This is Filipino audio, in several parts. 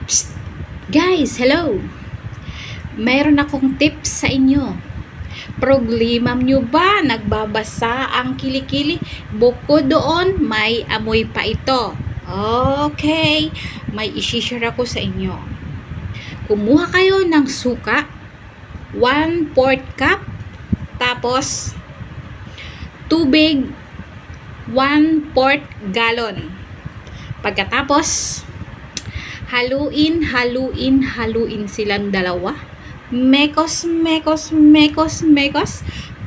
Psst! Guys, hello! Mayroon akong tips sa inyo. Problema nyo ba nagbabasa ang kilikili? Bukod doon, may amoy pa ito. Okay, may isishare ako sa inyo. Kumuha kayo ng suka, 1/4 cup, tapos tubig, 1/4 gallon. Pagkatapos, haluin silang dalawa. Mekos.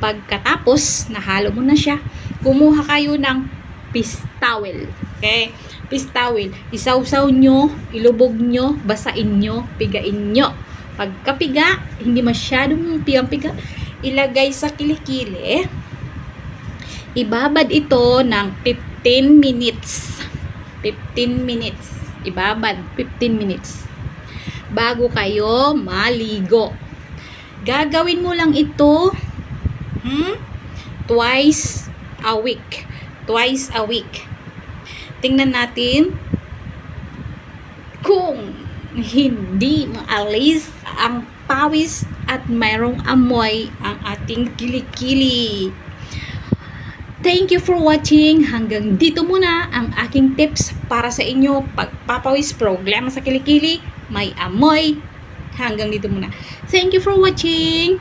Pagkatapos, nahalo mo na siya, kumuha kayo ng fish towel. Okay? Fish towel. Isawsaw nyo, ilubog nyo, basain nyo, pigain nyo. Pagkapiga, hindi masyadong pigang-piga, ilagay sa kilikili. Ibabad ito ng 15 minutes. 15 minutes. Ibabad 15 minutes bago kayo maligo. Gagawin mo lang ito twice a week. Twice a week. Tingnan natin kung hindi maalis ang pawis at mayroong amoy ang ating kilikili. Thank you for watching. Hanggang dito muna ang aking tips para sa inyo. Pagpapawis, problema sa kilikili, may amoy. Hanggang dito muna. Thank you for watching.